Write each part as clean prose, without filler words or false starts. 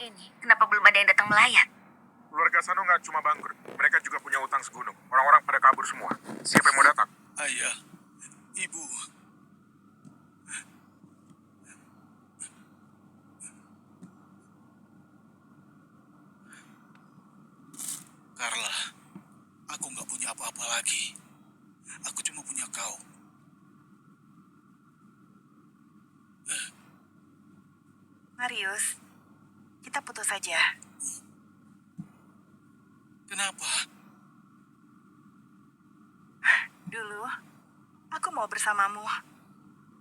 ini, kenapa belum ada yang datang melayat? Keluarga Sano nggak cuma bangkrut, mereka juga punya utang segunung. Orang-orang pada kabur semua. Siapa yang mau datang? Ayah, ibu. Carla, aku nggak punya apa-apa lagi. Aku cuma punya kau. Marius, kita putus saja. Kenapa? Dulu, aku mau bersamamu.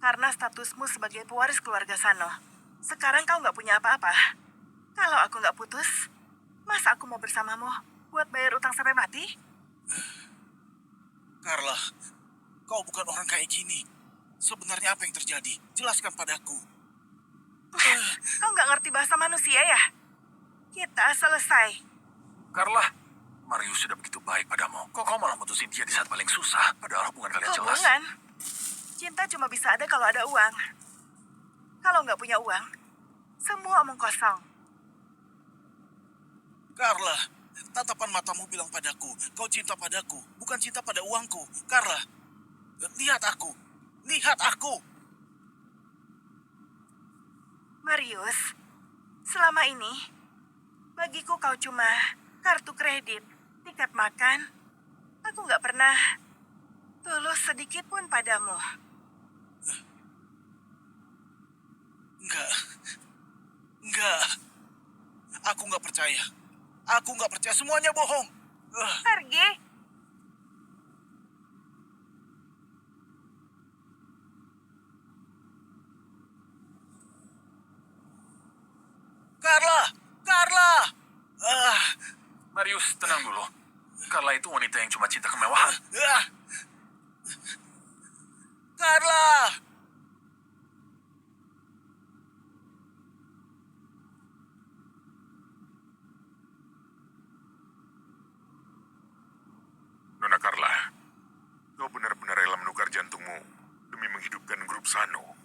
Karena statusmu sebagai pewaris keluarga Sano. Sekarang kau nggak punya apa-apa. Kalau aku nggak putus, masa aku mau bersamamu buat bayar utang sampai mati? Carla, kau bukan orang kayak gini. Sebenarnya apa yang terjadi? Jelaskan padaku. Kau nggak ngerti bahasa manusia ya? Kita selesai. Carla, Marius sudah begitu baik padamu. Kok kau malah mutusin dia di saat paling susah? Padahal hubungan kalian jelas. Hubungan? Cinta cuma bisa ada kalau ada uang. Kalau nggak punya uang, semua omong kosong. Carla, tatapan matamu bilang padaku, kau cinta padaku, bukan cinta pada uangku. Carla, lihat aku. Lihat aku. Marius, selama ini, bagiku kau cuma kartu kredit, tiket makan. Aku nggak pernah tulus sedikit pun padamu. Enggak. Aku nggak percaya. Aku nggak percaya, semuanya bohong. Pergi. Carla! Marius, tenang dulu. Carla itu wanita yang cuma cinta kemewahan. Carla! Nona Carla, kau benar-benar rela menukar jantungmu demi menghidupkan grup Sano.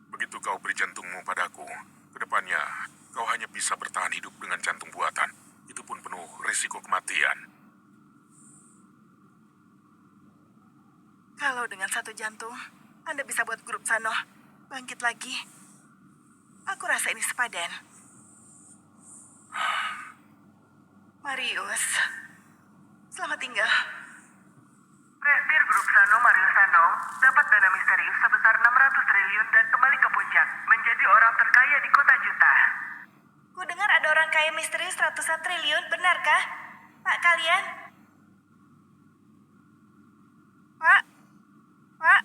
Begitu kau beri jantungmu padaku, kedepannya kau hanya bisa bertahan hidup dengan jantung buatan. Itu pun penuh risiko kematian. Kalau dengan satu jantung, Anda bisa buat grup Sano bangkit lagi. Aku rasa ini sepadan. Marius, selamat tinggal. Presidir grup Sano Marius Sano dapat dana misterius sebesar 600 triliun dan kembali ke puncak, menjadi orang terkaya di kota juta. Ku dengar ada orang kaya misterius ratusan triliun, benarkah? Pak kalian? Pak? Pak?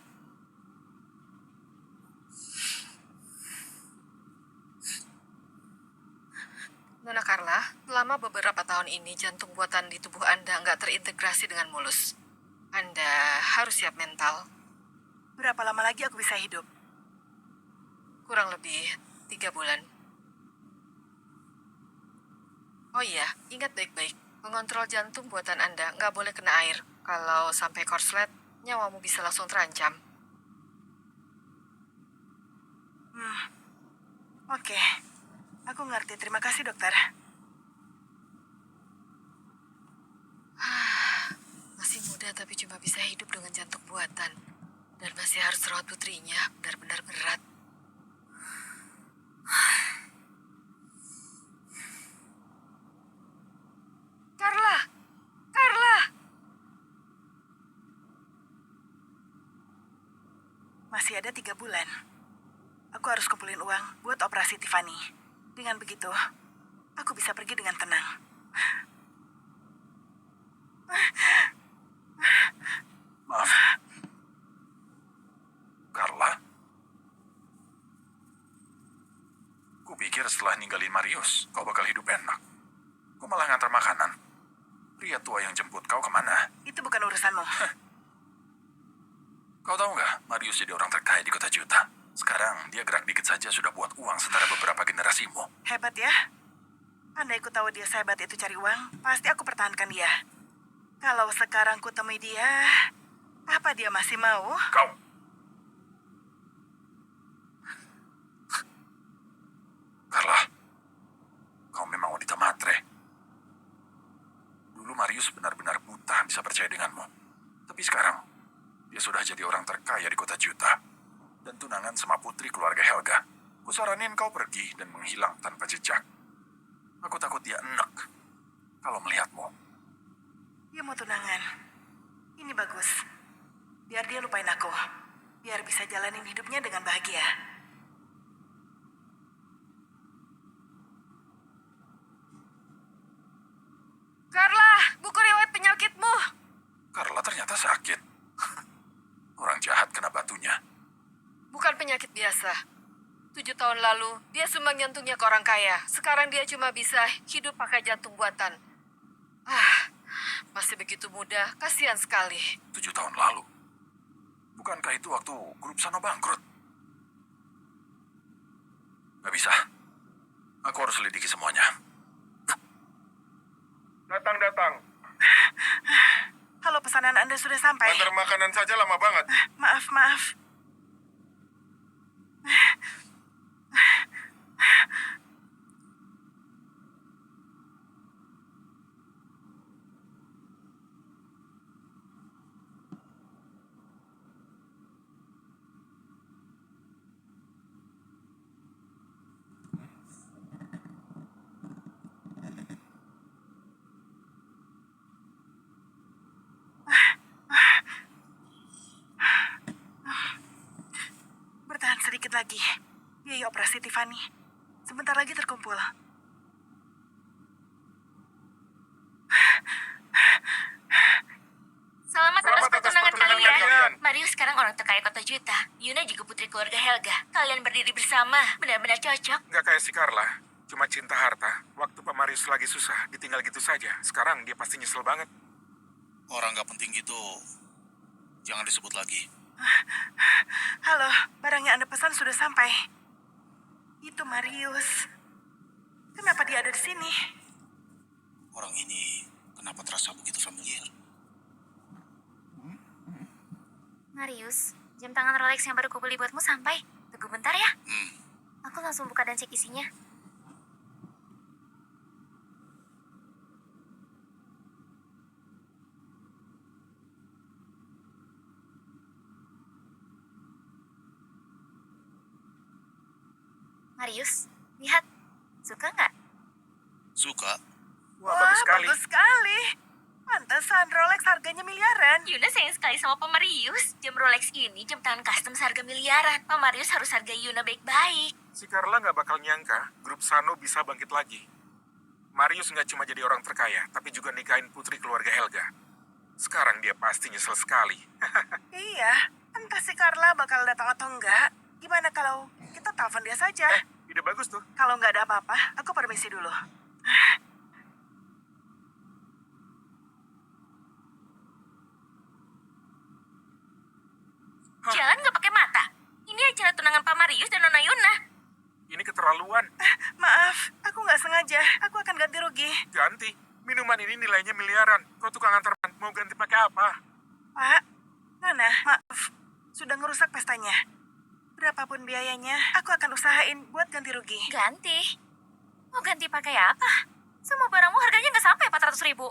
Nona Carla, selama beberapa tahun ini jantung buatan di tubuh Anda nggak terintegrasi dengan mulus. Anda harus siap mental. Berapa lama lagi aku bisa hidup? Kurang lebih 3 bulan. Oh iya, ingat baik-baik. Mengontrol jantung buatan Anda nggak boleh kena air. Kalau sampai korslet, nyawamu bisa langsung terancam. Oke, aku ngerti. Terima kasih, dokter. Masih muda tapi cuma bisa hidup dengan jantung buatan. Dan masih harus rawat putrinya, benar-benar berat. Carla! Carla! Masih ada 3 bulan. Aku harus kumpulin uang buat operasi Tiffany. Dengan begitu, aku bisa pergi dengan tenang. Maaf. Carla? Kupikir setelah ninggalin Marius, kau bakal hidup enak. Kau malah ngantar makanan. Pria tua yang jemput kau kemana? Itu bukan urusanmu. Kau tahu nggak, Marius jadi orang terkaya di kota juta. Sekarang dia gerak dikit saja sudah buat uang setara beberapa generasimu. Hebat ya. Andai ku tahu dia sehebat itu cari uang, pasti aku pertahankan dia. Kalau sekarang ku temui dia, apa dia masih mau? Kau. Carla. Marius benar-benar buta bisa percaya denganmu. Tapi sekarang, dia sudah jadi orang terkaya di kota Juta. Dan tunangan sama putri keluarga Helga. Kusaranin kau pergi dan menghilang tanpa jejak. Aku takut dia enek kalau melihatmu. Dia mau tunangan. Ini bagus. Biar dia lupain aku. Biar bisa jalanin hidupnya dengan bahagia. Carla, buku riwayat penyakitmu. Carla ternyata sakit. Orang jahat kena batunya. Bukan penyakit biasa. 7 tahun lalu, dia sumbang jantungnya ke orang kaya. Sekarang dia cuma bisa hidup pakai jantung buatan. Masih begitu muda, kasihan sekali. 7 tahun lalu. Bukankah itu waktu grup Sano bangkrut? Gak bisa. Aku harus selidiki semuanya. Datang. Halo, pesanan Anda sudah sampai. Antar makanan saja lama banget. Maaf. Bertahan sedikit lagi. Biaya operasi Tiffany. Sebentar lagi terkumpul. Selamat atas pertunangan kalian. kalian. Marius sekarang orang terkaya kota Juta. Yuna juga putri keluarga Helga. Kalian berdiri bersama. Benar-benar cocok. Nggak kayak si Carla. Cuma cinta harta. Waktu Pak Marius lagi susah, ditinggal gitu saja. Sekarang dia pasti nyesel banget. Orang gak penting gitu, jangan disebut lagi. Halo, barangnya Anda pesan sudah sampai. Itu Marius. Kenapa dia ada di sini? Orang ini kenapa terasa begitu familiar? Marius, jam tangan Rolex yang baru kubeli buatmu sampai. Tunggu bentar ya. Hmm, Aku langsung buka dan cek isinya. Marius, lihat. Suka nggak? suka. Wah, bagus sekali. Bagus sekali. Pantesan Rolex harganya miliaran. Yuna sayang sekali sama Pak Marius. Jam Rolex ini jam tangan custom seharga miliaran. Pak Marius harus hargai Yuna baik-baik. Si Carla nggak bakal nyangka grup Sano bisa bangkit lagi. Marius nggak cuma jadi orang terkaya, tapi juga nikahin putri keluarga Helga. Sekarang dia pasti nyesel sekali. Iya, entah si Carla bakal datang atau enggak. Gimana kalau kita telepon dia saja? Ide bagus tuh. Kalau nggak ada apa-apa, aku permisi dulu. Jalan nggak pakai mata. Ini acara tunangan Pak Marius dan Nona Yuna. Ini keterlaluan. Maaf, aku nggak sengaja. Aku akan ganti rugi. Ganti. Minuman ini nilainya miliaran. Kau tukang antar mau ganti pakai apa? Pak, Nana, maaf. Sudah ngerusak pestanya. Berapapun biayanya, aku akan usahain buat ganti rugi. Ganti? Mau ganti pakai apa? Semua barangmu harganya nggak sampai 400 ribu.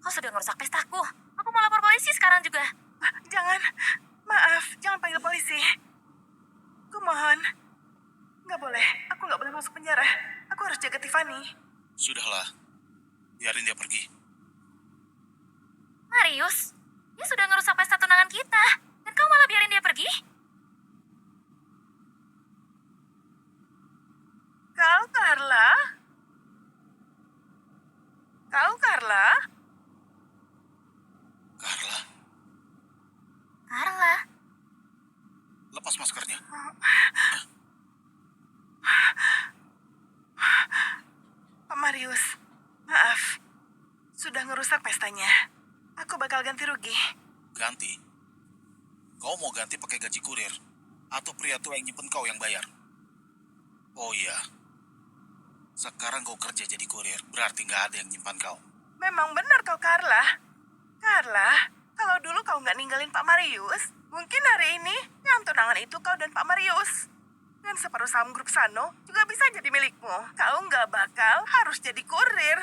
Kau sudah ngerusak pestaku. Aku mau lapor polisi sekarang juga. Jangan, maaf, jangan panggil polisi. Kumohon. Nggak boleh, aku nggak boleh masuk penjara. Aku harus jaga Tiffany. Sudahlah, biarin dia pergi. Marius, dia sudah ngerusak pesta tunangan kita. Dan kau malah biarin dia pergi? Kau, Carla? Kau, Carla? Carla, Carla, lepas maskernya. Pak Marius, maaf. Sudah ngerusak pestanya. Aku bakal ganti rugi. Ganti. Kau mau ganti pakai gaji kurir? Atau pria tua yang nyimpen kau yang bayar? Oh iya. Sekarang kau kerja jadi kurir, berarti nggak ada yang nyimpan kau. Memang benar kau, Carla. Carla, kalau dulu kau nggak ninggalin Pak Marius, mungkin hari ini yang tunangan itu kau dan Pak Marius. Dan separuh saham grup Sano juga bisa jadi milikmu. Kau nggak bakal harus jadi kurir.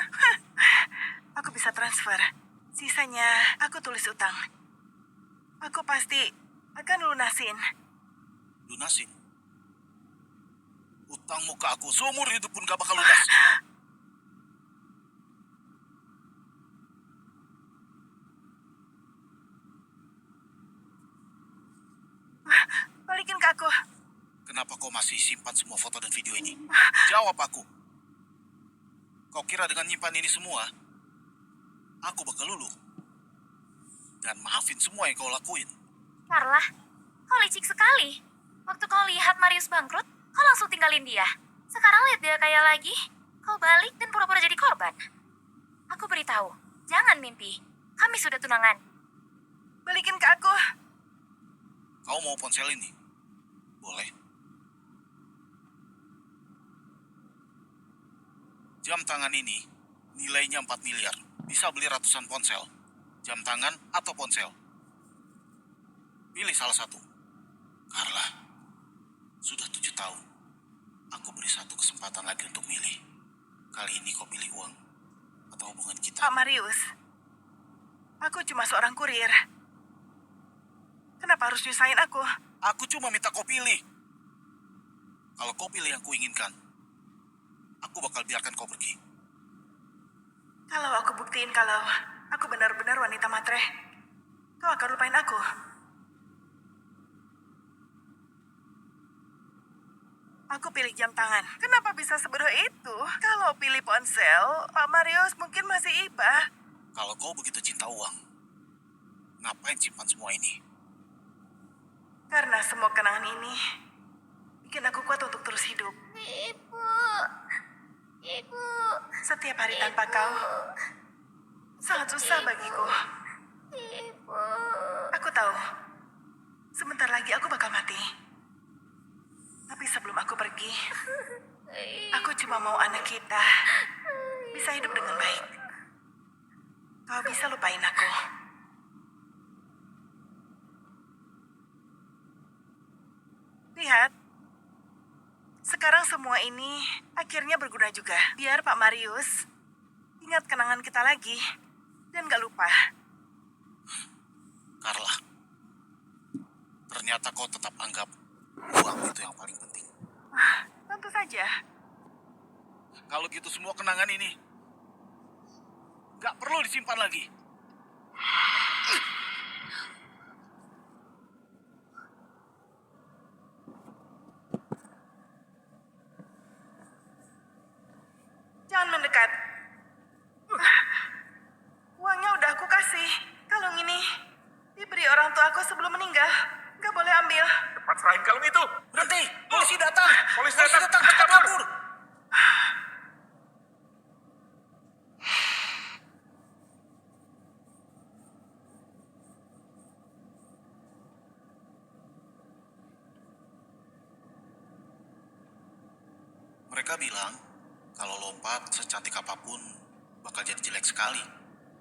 Aku bisa transfer. Sisanya aku tulis utang. Aku pasti akan lunasin. Lunasin. Utangmu ke aku seumur hidup pun gak bakal lunas. Balikin ke aku. Kenapa kau masih simpan semua foto dan video ini? Jawab aku. Kau kira dengan nyimpan ini semua, aku bakal luluh? Dan maafin semua yang kau lakuin. Carla, kau licik sekali. Waktu kau lihat Marius bangkrut, kau langsung tinggalin dia. Sekarang lihat dia kaya lagi, kau balik dan pura-pura jadi korban. Aku beritahu, jangan mimpi. Kami sudah tunangan. Balikin ke aku. Kau mau ponsel ini? Boleh. Jam tangan ini nilainya 4 miliar. Bisa beli ratusan ponsel. Jam tangan atau ponsel. Pilih salah satu. Carla, sudah 7 tahun. Aku beri satu kesempatan lagi untuk milih. Kali ini kau pilih uang atau hubungan kita. Pak Marius, aku cuma seorang kurir. Kenapa harus nyusahin aku? Aku cuma minta kau pilih. Kalau kau pilih yang kuinginkan, aku bakal biarkan kau pergi. Kalau aku buktiin kalau aku benar-benar wanita matre, kau akan lupain aku. Aku pilih jam tangan. Kenapa bisa sebodoh itu? Kalau pilih ponsel, Pak Marius mungkin masih iba. Kalau kau begitu cinta uang, ngapain simpan semua ini? Karena semua kenangan ini bikin aku kuat untuk terus hidup. Ibu. Setiap hari tanpa kau sangat susah bagiku. Ibu. Aku tahu, sebentar lagi aku bakal mati. Tapi sebelum aku pergi, aku cuma mau anak kita bisa hidup dengan baik. Kau bisa lupain aku. Lihat, sekarang semua ini akhirnya berguna juga. Biar Pak Marius ingat kenangan kita lagi dan gak lupa. Carla, ternyata kau tetap anggap uang itu yang paling penting. Tentu saja. Kalau gitu semua kenangan ini gak perlu disimpan lagi. Jangan mendekat. Uangnya udah aku kasih. Kalung ini diberi orang tua aku sebelum meninggal. Gak boleh ambil. Cepat serahin kalung itu. Berhenti! Polisi datang! Polisi datang! Cepat Kabur! kabur! Mereka bilang, kalau lompat secantik apapun, bakal jadi jelek sekali.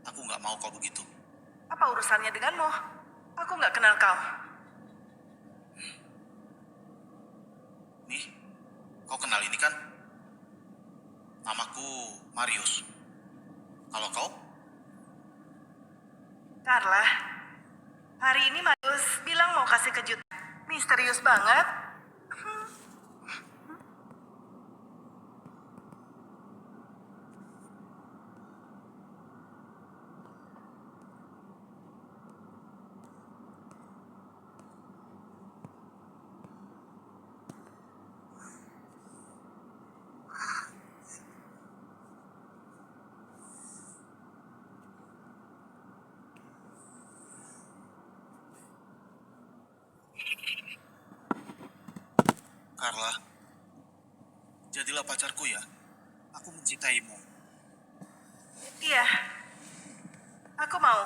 Aku nggak mau kau begitu. Apa urusannya denganmu? Aku gak kenal kau. Nih, kau kenal ini kan? Namaku Marius. Kalau kau? Carla, hari ini Marius bilang mau kasih kejutan. Misterius banget. Carla, jadilah pacarku ya. Aku mencintaimu. Iya, aku mau.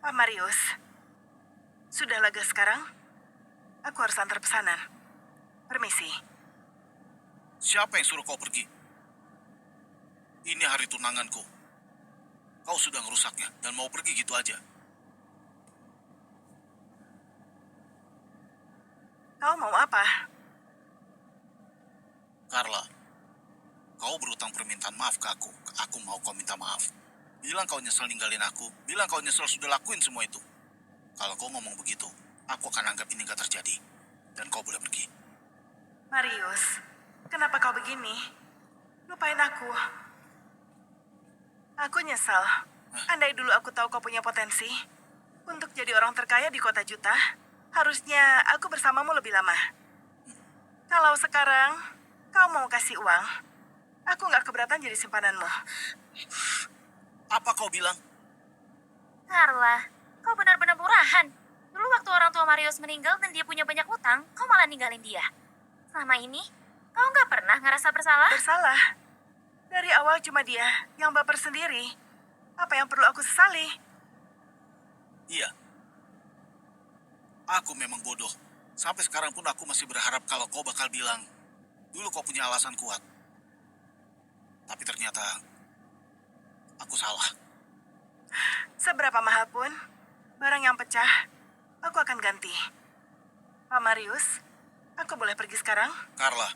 Pak Marius, sudah lega sekarang? Aku harus antar pesanan. Permisi. Siapa yang suruh kau pergi? Ini hari tunanganku. Kau sudah ngerusaknya dan mau pergi gitu aja. Kau mau apa? Carla, kau berutang permintaan maaf ke aku. Aku mau kau minta maaf. Bilang kau nyesel ninggalin aku. Bilang kau nyesel sudah lakuin semua itu. Kalau kau ngomong begitu, aku akan anggap ini gak terjadi. Dan kau boleh pergi. Marius, kenapa kau begini? Lupain aku. Aku nyesel. Andai dulu aku tahu kau punya potensi untuk jadi orang terkaya di kota juta, harusnya aku bersamamu lebih lama. Kalau sekarang kau mau kasih uang, aku nggak keberatan jadi simpananmu. Apa kau bilang? Carla, kau benar-benar murahan. Dulu waktu orang tua Marius meninggal dan dia punya banyak utang, kau malah ninggalin dia. Selama ini, kau nggak pernah ngerasa bersalah? Bersalah. Dari awal cuma dia yang baper sendiri. Apa yang perlu aku sesali? Iya. Aku memang bodoh. Sampai sekarang pun aku masih berharap kalau kau bakal bilang, dulu kau punya alasan kuat. Tapi ternyata, aku salah. Seberapa mahal pun, barang yang pecah, aku akan ganti. Pak Marius, aku boleh pergi sekarang? Carla,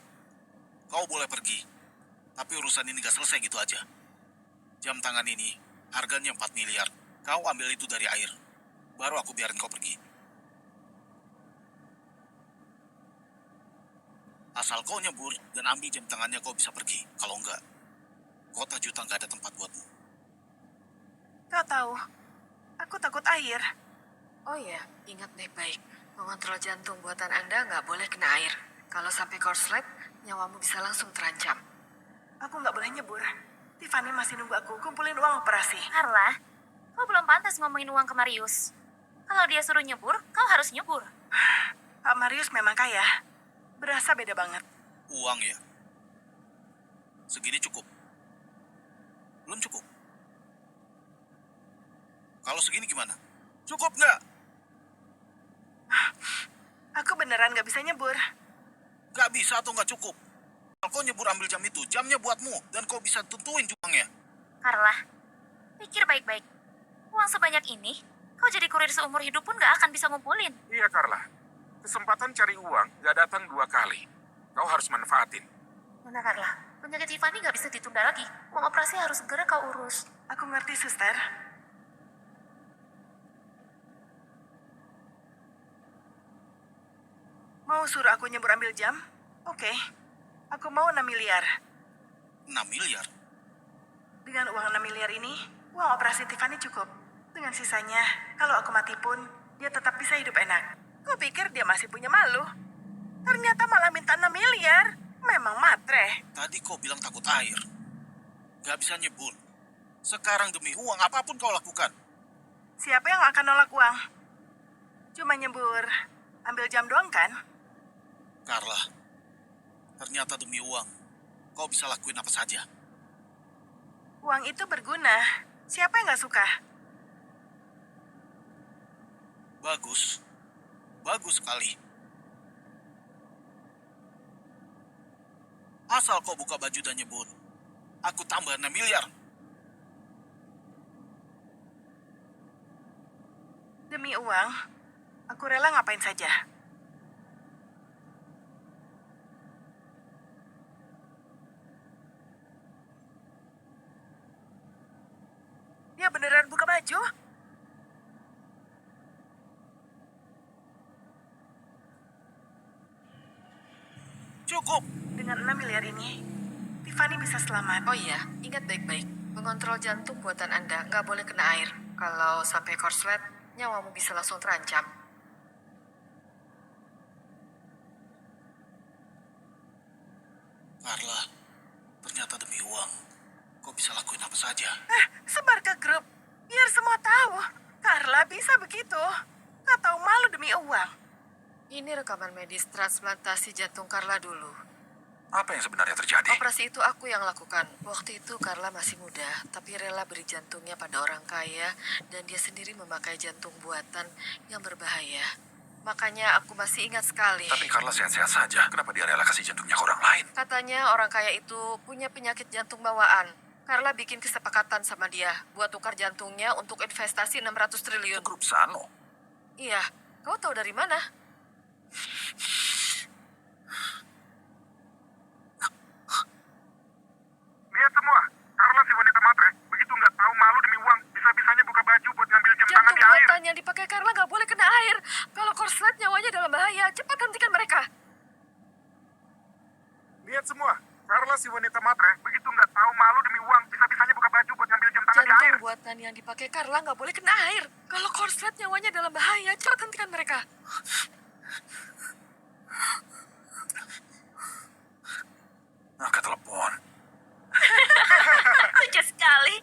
kau boleh pergi. Tapi urusan ini gak selesai gitu aja. Jam tangan ini, harganya 4 miliar. Kau ambil itu dari air. Baru aku biarin kau pergi. Asal kau nyebur dan ambil jam tangannya kau bisa pergi. Kalau enggak, kota juta gak ada tempat buatmu. Kau tahu, aku takut air. Oh iya, ingat baik-baik. Mengontrol jantung buatan Anda nggak boleh kena air. Kalau sampai korslet, nyawamu bisa langsung terancam. Aku nggak boleh nyebur. Tiffany masih nunggu aku kumpulin uang operasi. Carla, kau belum pantas ngomongin uang ke Marius. Kalau dia suruh nyebur, kau harus nyebur. Pak Marius memang kaya. Berasa beda banget. Uang ya? Segini cukup? Belum cukup? Kalau segini gimana? Cukup nggak? Aku beneran nggak bisa nyebur. Nggak bisa atau nggak cukup? Kalau kau nyebur ambil jam itu, jamnya buatmu. Dan kau bisa tentuin uangnya. Carla, pikir baik-baik. Uang sebanyak ini, kau jadi kurir seumur hidup pun gak akan bisa ngumpulin. Iya, Carla. Kesempatan cari uang gak datang 2 kali. Kau harus manfaatin. Nona Carla, penyakit Tiffany gak bisa ditunda lagi. Uang operasi harus segera kau urus. Aku ngerti, suster. Mau suruh aku nyebur ambil jam? Oke. Aku mau 6 miliar. 6 miliar? Dengan uang 6 miliar ini, uang operasi Tiffany cukup. Dengan sisanya, kalau aku mati pun, dia tetap bisa hidup enak. Kau pikir dia masih punya malu? Ternyata malah minta 6 miliar. Memang matre. Tadi kau bilang takut air. Gak bisa nyebur. Sekarang demi uang, apapun kau lakukan. Siapa yang akan nolak uang? Cuma nyebur, ambil jam doang kan? Carla, ternyata demi uang, kau bisa lakuin apa saja. Uang itu berguna. Siapa yang gak suka? Bagus. Bagus sekali. Asal kau buka baju dan nyebur, aku tambah 6 miliar. Demi uang, aku rela ngapain saja. Dia beneran buka baju? Cukup. Dengan 6 miliar ini, Tiffany bisa selamat. Oh iya, ingat baik-baik. Mengontrol jantung buatan Anda nggak boleh kena air. Kalau sampai korslet, nyawamu bisa langsung terancam. Carla, ternyata demi uang, kau bisa lakuin apa saja. Sebar ke grup, biar semua tahu. Carla bisa begitu. Gak tahu malu demi uang. Ini rekaman medis transplantasi jantung Carla dulu. Apa yang sebenarnya terjadi? Operasi itu aku yang lakukan. Waktu itu Carla masih muda, tapi rela beri jantungnya pada orang kaya dan dia sendiri memakai jantung buatan yang berbahaya. Makanya aku masih ingat sekali. Tapi Carla sehat-sehat saja. Kenapa dia rela kasih jantungnya ke orang lain? Katanya orang kaya itu punya penyakit jantung bawaan. Carla bikin kesepakatan sama dia buat tukar jantungnya untuk investasi 600 triliun. Grup Sano. Iya, kau tahu dari mana? yang dipakai Carla nggak boleh kena air. Kalau korslet nyawanya dalam bahaya. Cepat hentikan mereka. Lihat semua, Carla si wanita matre begitu nggak tahu malu demi uang, bisa-bisanya buka baju buat ngambil jam tangan di air. Jantung buatan yang dipakai Carla nggak boleh kena air. Kalau korslet nyawanya dalam bahaya. Cepat hentikan mereka. Angkat telepon. Lucu sekali.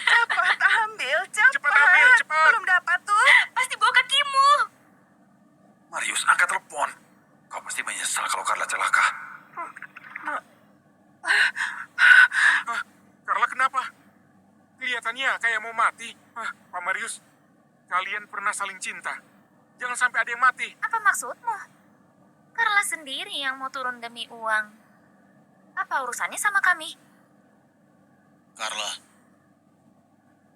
Cepat ambil, cepat. Cepat ambil, cepat. Belum dapat tuh. Pasti bawa kakimu. Marius, angkat telepon. Kau pasti menyesal kalau Carla celaka. Carla kenapa? Kelihatannya kayak mau mati. Pak Marius, kalian pernah saling cinta. Jangan sampai ada yang mati. Apa maksudmu? Carla sendiri yang mau turun demi uang. Apa urusannya sama kami? Carla,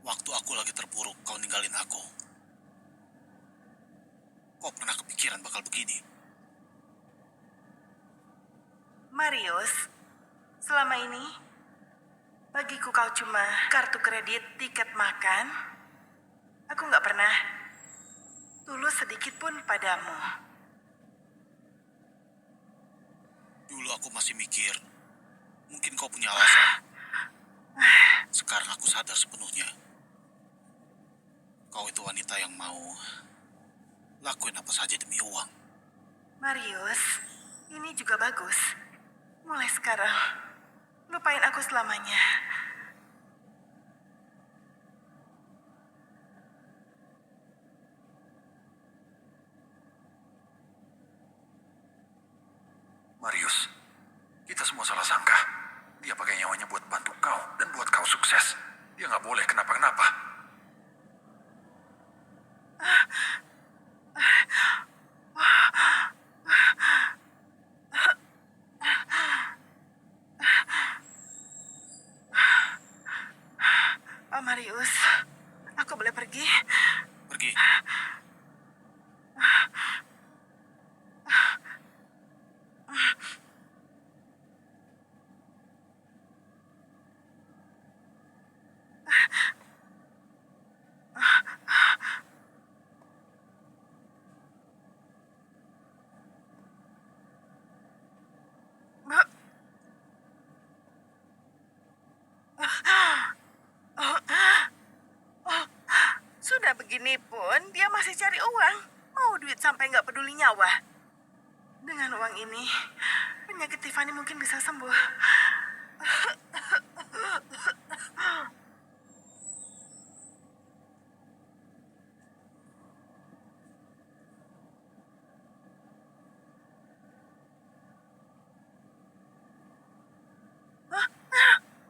waktu aku lagi terpuruk, kau ninggalin aku. Kau pernah kepikiran bakal begini? Marius, selama ini bagiku kau cuma kartu kredit, tiket makan. Aku nggak pernah tulus sedikit pun padamu. Dulu aku masih mikir, mungkin kau punya alasan. Sekarang aku sadar sepenuhnya. Kau itu wanita yang mau lakuin apa saja demi uang. Marius, ini juga bagus. Mulai sekarang, lupain aku selamanya. Marius, kita semua salah sangka. Dia pakai nyawanya buat bantu kau dan buat kau sukses. Dia nggak boleh kenapa-kenapa. Pak Marius, aku boleh pergi? Pergi. Sudah begini pun, dia masih cari uang. Mau duit sampai nggak peduli nyawa. Dengan uang ini, penyakit Tiffany mungkin bisa sembuh.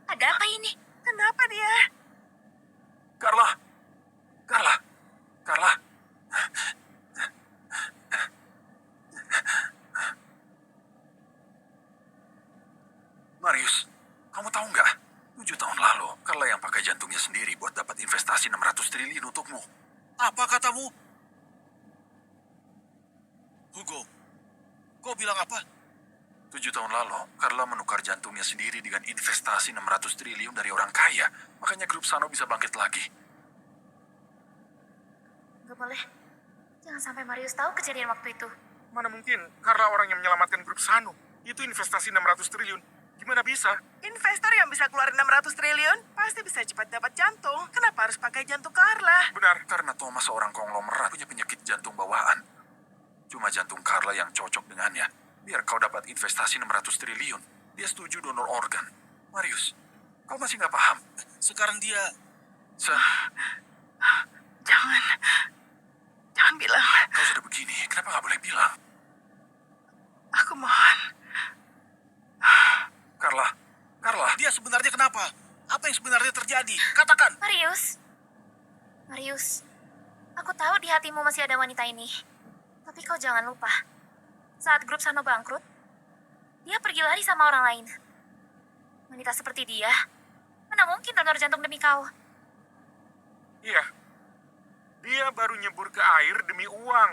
Ada apa ini? Kenapa dia? Carla! Carla! Carla! Marius, kamu tahu nggak? 7 tahun lalu, Carla yang pakai jantungnya sendiri buat dapat investasi 600 triliun untukmu. Apa katamu? Hugo, kau bilang apa? 7 tahun lalu, Carla menukar jantungnya sendiri dengan investasi 600 triliun dari orang kaya. Makanya grup Sano bisa bangkit lagi. Gak boleh. Jangan sampai Marius tahu kejadian waktu itu. Mana mungkin Carla orang yang menyelamatkan grup Sano. Itu investasi 600 triliun. Gimana bisa? Investor yang bisa keluarin 600 triliun pasti bisa cepat dapat jantung. Kenapa harus pakai jantung Carla? Benar, karena Thomas seorang konglomerat punya penyakit jantung bawaan. Cuma jantung Carla yang cocok dengannya. Biar kau dapat investasi 600 triliun. Dia setuju donor organ. Marius, kau masih nggak paham? Sekarang dia... Jangan bilang. Kau sudah begini, kenapa nggak boleh bilang? Aku mohon. Carla, Carla. Dia sebenarnya kenapa? Apa yang sebenarnya terjadi? Katakan. Marius. Marius. Aku tahu di hatimu masih ada wanita ini. Tapi kau jangan lupa. Saat grup Sano bangkrut, dia pergi lari sama orang lain. Wanita seperti dia, mana mungkin donor jantung demi kau? Iya. Dia baru nyebur ke air demi uang.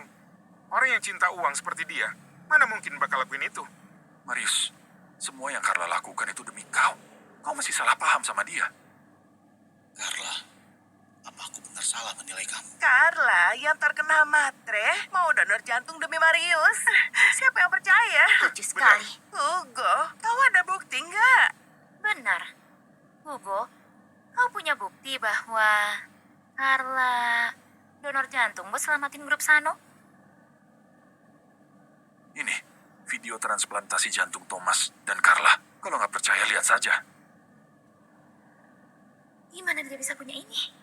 Orang yang cinta uang seperti dia, mana mungkin bakal lakuin itu? Marius, semua yang Carla lakukan itu demi kau. Kau masih salah paham sama dia. Carla, Apa aku benar salah menilai kamu? Carla yang terkena matre mau donor jantung demi Marius. Siapa yang percaya? Lucu sekali. Hugo, kau ada bukti nggak? Benar. Hugo, kau punya bukti bahwa Carla donor jantung buat selamatin grup Sano? Ini, video transplantasi jantung Thomas dan Carla. Kalau nggak percaya, lihat saja. Gimana dia bisa punya ini?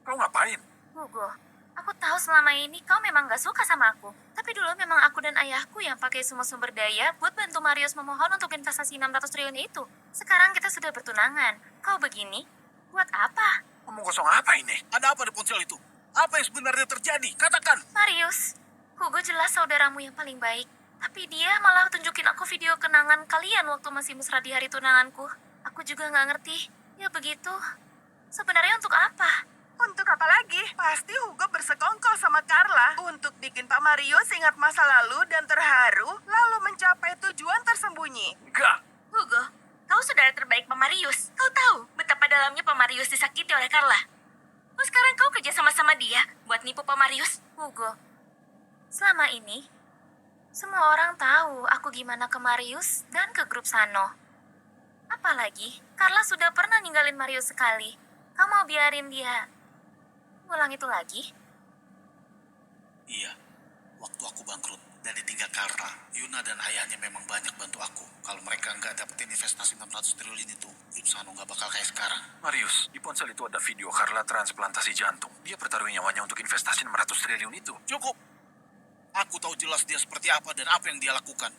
Kau ngapain? Hugo, aku tahu selama ini kau memang gak suka sama aku. Tapi dulu memang aku dan ayahku yang pakai semua sumber daya buat bantu Marius memohon untuk investasi 600 triliun itu. Sekarang kita sudah bertunangan. Kau begini, buat apa? Ngomong kosong apa ini? Ada apa di ponsel itu? Apa yang sebenarnya terjadi? Katakan. Marius, Hugo jelas saudaramu yang paling baik. Tapi dia malah tunjukin aku video kenangan kalian waktu masih mesra di hari tunanganku. Aku juga gak ngerti. Ya begitu. Sebenarnya untuk apa? Untuk apa lagi? Pasti Hugo bersekongkol sama Carla untuk bikin Pak Marius ingat masa lalu dan terharu, lalu mencapai tujuan tersembunyi. Enggak. Hugo, kau saudara terbaik Pak Marius. Kau tahu betapa dalamnya Pak Marius disakiti oleh Carla. Oh, sekarang kau kerja sama-sama dia buat nipu Pak Marius. Hugo, selama ini, semua orang tahu aku gimana ke Marius dan ke grup Sano. Apalagi, Carla sudah pernah ninggalin Marius sekali. Kau mau biarin dia ngulang itu lagi? Iya, waktu aku bangkrut dan ditinggal Carla, Yuna dan ayahnya memang banyak bantu aku. Kalau mereka nggak dapetin investasi 600 triliun itu, grup Sano nggak bakal kayak sekarang. Marius, di ponsel itu ada video Carla transplantasi jantung. Dia pertaruhin nyawanya untuk investasi 600 triliun itu. Cukup. Aku tahu jelas dia seperti apa dan apa yang dia lakukan.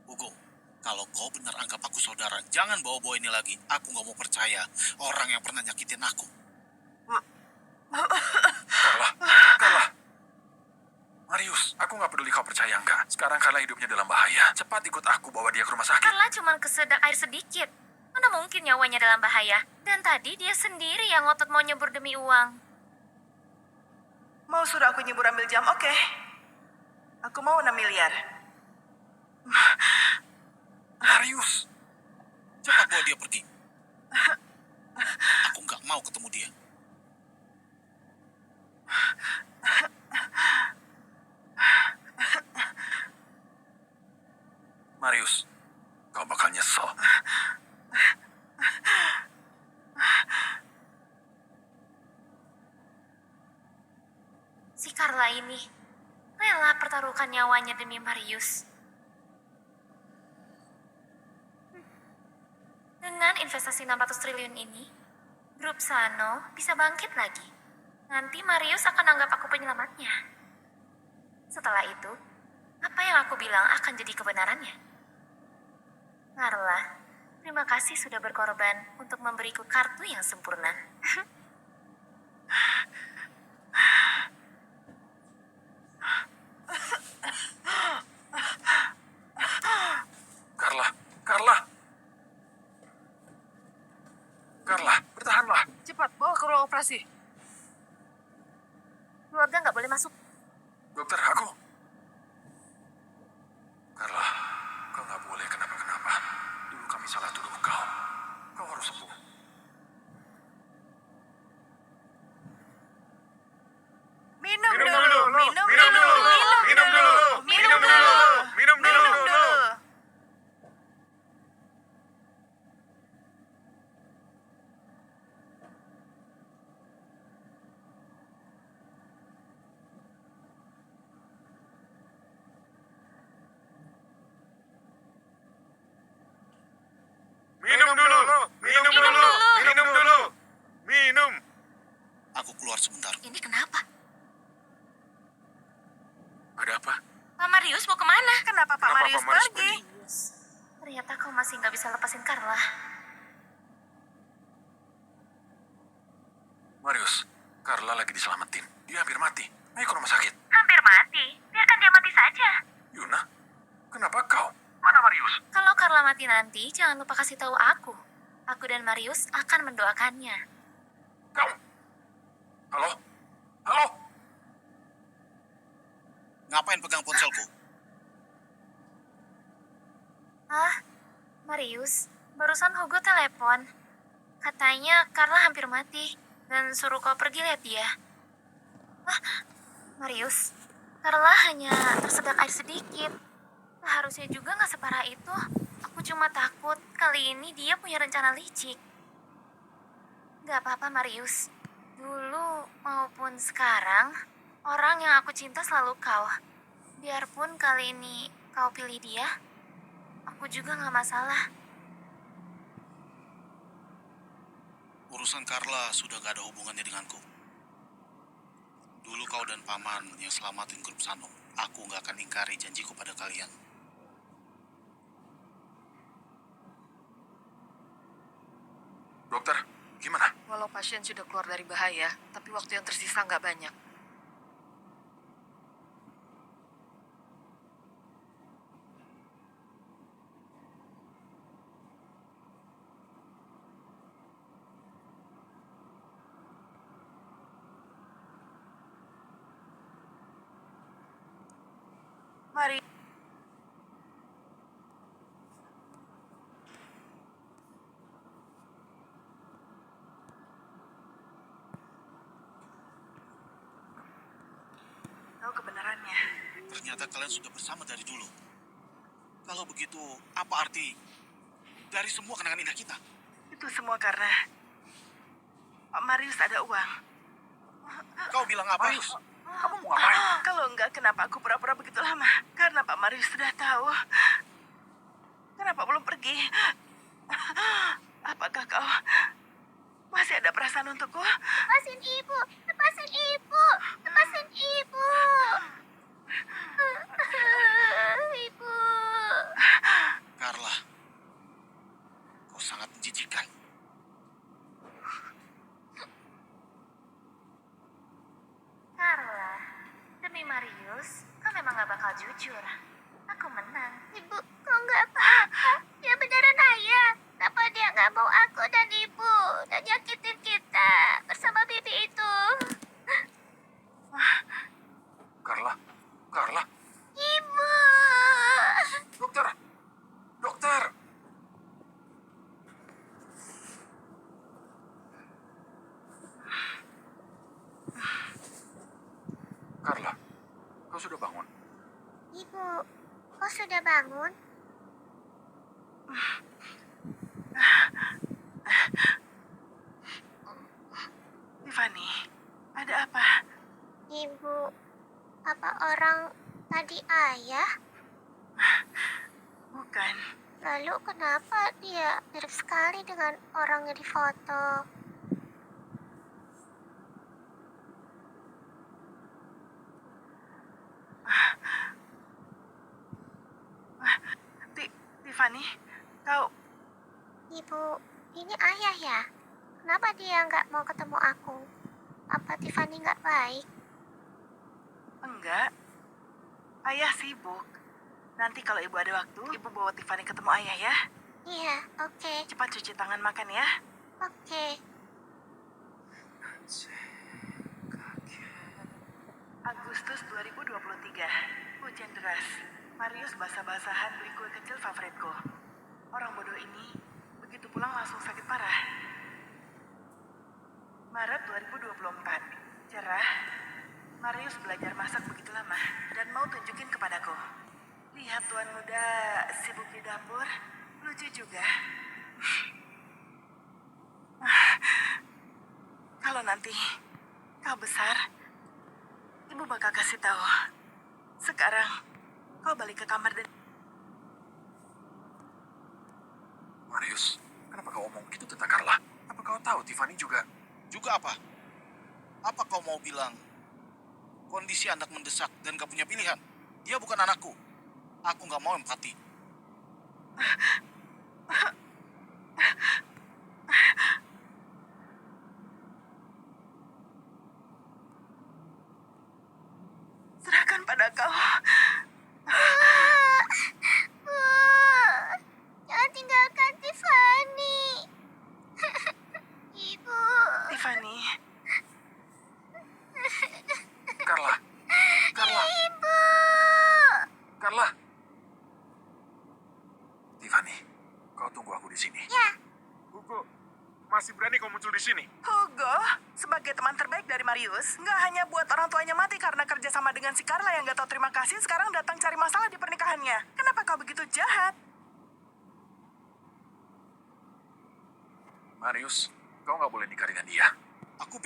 Hugo, kalau kau benar anggap aku saudara, jangan bawa-bawa ini lagi. Aku nggak mau percaya orang yang pernah nyakitin aku. Carla. Marius, aku nggak peduli kau percaya nggak. Sekarang Carla hidupnya dalam bahaya. Cepat ikut aku bawa dia ke rumah sakit. Carla cuma kesedak air sedikit. Mana mungkin nyawanya dalam bahaya? Dan tadi dia sendiri yang ngotot mau nyebur demi uang. Mau suruh aku nyebur ambil jam? Oke. Aku mau 6 miliar. Marius, cepat bawa dia pergi. Aku nggak mau ketemu dia. Marius, kau bakal nyesel. Si Carla ini rela pertaruhkan nyawanya demi Marius. Dengan investasi 600 triliun ini, grup Sano bisa bangkit lagi. Nanti Marius akan anggap aku penyelamatnya. Setelah itu, apa yang aku bilang akan jadi kebenarannya. Carla, terima kasih sudah berkorban untuk memberiku kartu yang sempurna. Carla, Carla. Carla, bertahanlah. Cepat, bawa ke ruang operasi. Keluarga nggak boleh masuk. Dokter, aku. Carla, kau nggak boleh kenapa-kenapa. Dulu kami salah tuduh kau. Kau harus sembuh. Minum Minum dulu, dulu, minum minum dulu, dulu, minum dulu, minum dulu, minum dulu. minum dulu. Minum dulu, minum dulu, minum dulu. Minum. Aku keluar sebentar. Ini kenapa? Ada apa? Pak Marius mau kemana? Kenapa Pak Kenapa Marius Pak Marius pergi? Ternyata kau masih nggak bisa lepasin Carla. Marius, Carla lagi diselamatin. Dia hampir mati. Ayo ke rumah sakit. Hampir mati. Biarkan dia mati saja. Yuna, kenapa kau? Mana Marius? Kalau Carla mati nanti, jangan lupa kasih tahu aku. Aku dan Marius akan mendoakannya. Kau? Halo? Halo? Ngapain pegang ponselku? Ah, Marius, barusan Hugo telepon. Katanya Carla hampir mati. dan suruh kau pergi lihat dia. Marius, Carla hanya tersedak air sedikit. Seharusnya juga nggak separah itu. Aku cuma takut kali ini dia punya rencana licik. Nggak apa-apa, Marius. Dulu maupun sekarang, orang yang aku cinta selalu kau. Biarpun kali ini kau pilih dia, aku juga nggak masalah. Urusan Carla sudah gak ada hubungannya denganku. Dulu kau dan Paman yang selamatin grup Sano. Aku gak akan ingkari janjiku pada kalian. Dokter, gimana? Walau pasien sudah keluar dari bahaya, tapi waktu yang tersisa nggak banyak. Mari. Tahu kebenarannya. Ternyata kalian sudah bersama dari dulu. Kalau begitu, apa arti dari semua kenangan indah kita? Itu semua karena Pak Marius ada uang. Kau bilang apa? Marius, kamu mau ngapain? Kalau enggak, kenapa aku pura-pura begitu lama? Karena Pak Marius sudah tahu. Kenapa belum pergi? Apakah kau masih ada perasaan untukku? Lepasin ibu, lepasin ibu, lepasin ibu. Ibu. Carla, kau sangat menjijikan. Carla, demi Marius, kau memang gak bakal jujur. Aku menang. Ibu, kau gak apa-apa. Dia beneran ayah. Kenapa dia gak mau aku dan ibu dan nyakitin kita bersama bibi itu? Carla, Carla, Ibu. dokter, dokter. Carla, kau sudah bangun? Ibu, kau sudah bangun? Tiffany, ada apa? Ibu, apa orang tadi ayah? Bukan. Lalu kenapa dia mirip sekali dengan orang yang difoto? Tiffany, kau Ibu, ini ayah ya? Kenapa dia nggak mau ketemu aku? Apa Tiffany nggak baik? enggak? Ayah sibuk. Nanti kalau ibu ada waktu, ibu bawa Tiffany ketemu ayah ya. Iya, oke, Cepat cuci tangan makan ya. oke. Agustus 2023. Hujan deras. Marius basah-basahan beli kue kecil favoritku. Orang bodoh ini begitu pulang langsung sakit parah. Maret 2024. Cerah. Marius belajar masak begitu lama dan mau tunjukin kepadaku. Lihat tuan muda sibuk di dapur. Lucu juga. Kalau nanti kau besar, ibu bakal kasih tahu. Sekarang kau balik ke kamar dan Marius, kenapa kau omong gitu tentang Carla? Apa kau tahu Tiffany juga? Juga apa? Apa kau mau bilang kondisi anak mendesak dan gak punya pilihan? Dia bukan anakku. Aku gak mau empati. serahkan pada kau. Bu, jangan tinggalkan Tiffany. Ibu. Tiffany, Carla, Carla, Ibu. Carla. Tiffany, kau tunggu aku di sini. Ya, Buku, Masih berani kau muncul di sini? Hugo, sebagai teman terbaik dari Marius, nggak hanya buat orang tuanya mati karena kerja sama dengan si Carla yang nggak tahu terima kasih, sekarang datang cari masalah di pernikahannya. Kenapa kau begitu jahat? Marius, kau nggak boleh nikah dengan dia. Aku